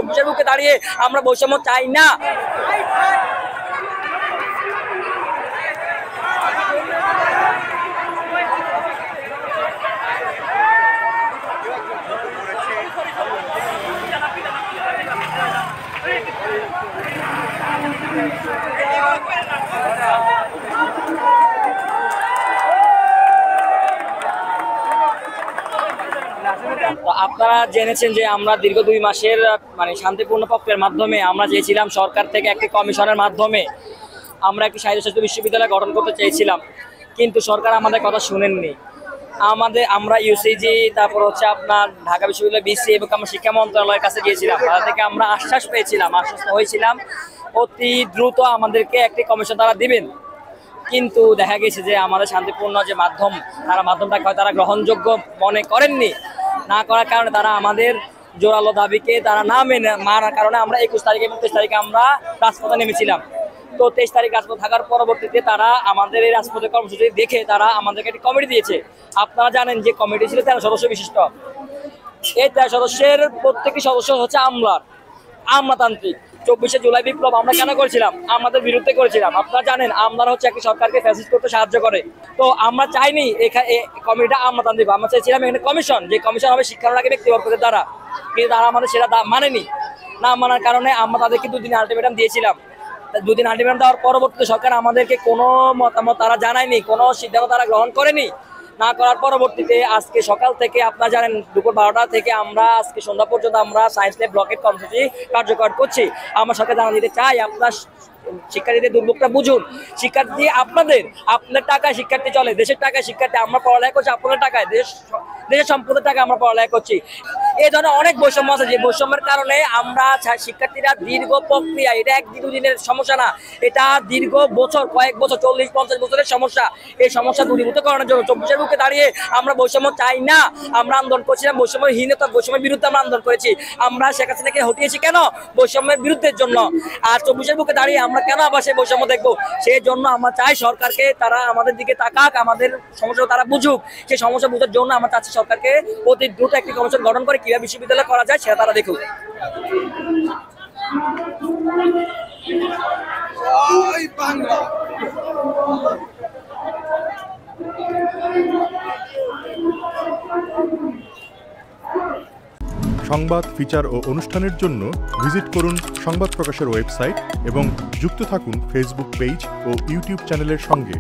24-এর বুকে দাঁড়িয়ে আমরা বৈষম্য চাই না। আপনারা জেনেছেন যে আমরা দীর্ঘ 2 মাসের শান্তিপূর্ণ পক্ষের মাধ্যমে আমরা চেয়েছিলাম সরকার থেকে একটি কমিশনের মাধ্যমে আমরা একটি স্বায়ত্তশাসিত বিশ্ববিদ্যালয় গঠন করতে চেয়েছিলাম, কিন্তু সরকার আমাদের কথা শুনেননি। আমরা ইউসিজি, তারপর হচ্ছে আপনার ঢাকা বিশ্ববিদ্যালয় বিসি এবং আমরা শিক্ষা মন্ত্রণালয়ের কাছে গিয়েছিলাম, তাদের থেকে আমরা আশ্বস্ত হয়েছিলাম অতি দ্রুত আমাদেরকে একটি কমিশন তারা দিবেন। কিন্তু দেখা গেছে যে আমাদের শান্তিপূর্ণ যে মাধ্যমটাকে হয় তারা গ্রহণযোগ্য মনে করেননি। না করার কারণে তারা আমাদের জোরালো দাবিকে তারা না মানার কারণে আমরা 21 তারিখ এবং 23 তারিখে আমরা রাজপথে নেমেছিলাম। তো 23 তারিখ রাজপথে থাকার পরবর্তীতে তারা আমাদের এই রাজপথের কর্মসূচি দেখে তারা আমাদেরকে একটি কমিটি দিয়েছে। আপনারা জানেন যে কমিটি ছিল 13 সদস্য বিশিষ্ট। এই 13 সদস্যের প্রত্যেকটি সদস্য হচ্ছে আমলাতান্ত্রিক। 24শে জুলাই বিপ্লব আমরা কেন করেছিলাম? আমাদের বিরুদ্ধে করেছিলাম। আপনারা জানেন আমলারা হচ্ছে একটি সরকারকে ফ্যাসিস্ট করতে সাহায্য করে। তো আমরা চাইনি কমিটিটা আমলাতান্ত্রিক, আমরা চাইছিলাম এখানে কমিশন, যে কমিশন হবে শিক্ষানুরাগী ব্যক্তিবর্গদের দ্বারা, কিন্তু তারা আমাদের সেটা মানেনি। না মানার কারণে আমরা তাদেরকে 2 দিন আলটিমেটাম দিয়েছিলাম। 2 দিন আলটিমেটাম দেওয়ার পরবর্তীতে সরকার আমাদেরকে কোনো মতামত তারা জানায়নি, কোনো সিদ্ধান্ত তারা গ্রহণ করেনি। না করার পরবর্তীতে আজকে সকাল থেকে আপনারা জানেন দুপুর 12টা থেকে আমরা আজকে সন্ধ্যা পর্যন্ত আমরা সায়েন্স ল্যাব ব্লকেট কর্মসূচি কার্যকর করছি। আমরা সরকার জানা দিতে চাই আপনার শিক্ষার্থীদের দুর্ভোগটা বুঝুন। শিক্ষার্থী আপনার টাকায় শিক্ষার্থী চলে, দেশের টাকায় শিক্ষার্থী, আমরা পড়ালেখা করছি আপনাদের টাকায়, দেশের সম্পদের টাকা আমরা পড়ালেখা করছি। এই ধরনের অনেক বৈষম্য আছে, যে বৈষম্যের কারণে আমরা শিক্ষার্থীরা দীর্ঘ প্রক্রিয়া, এটা 1-2 দিনের সমস্যা না, এটা দীর্ঘ বছর, কয়েক বছর, 40-50 বছরের সমস্যা। এই সমস্যা দূরীভূত করানোর জন্য 24-এর বুকে দাঁড়িয়ে আমরা বৈষম্য চাই না। আমরা আন্দোলন করছিলাম বৈষম্যের বিরুদ্ধে আমরা আন্দোলন করেছি। আমরা শেখ হাসিনাকে হটিয়েছি কেন? বৈষম্যের বিরুদ্ধের জন্য। আর 24-এর বুকে দাঁড়িয়ে আমরা কেন আবার সেই বৈষম্য দেখবো? সেই জন্য আমরা চাই সরকারকে তারা আমাদের দিকে তাকাক, আমাদের সমস্যা তারা বুঝুক। সেই সমস্যা বুঝার জন্য আমরা চাচ্ছি সরকারকে অতি দ্রুত একটি কমিশন গঠন করে কিভাবে বিশ্ববিদ্যালয় করা যায় সেটা তারা দেখুক। সংবাদ, ফিচার ও অনুষ্ঠানের জন্য ভিজিট করুন সংবাদ প্রকাশের ওয়েবসাইট এবং যুক্ত থাকুন ফেসবুক পেজ ও ইউটিউব চ্যানেলের সঙ্গে।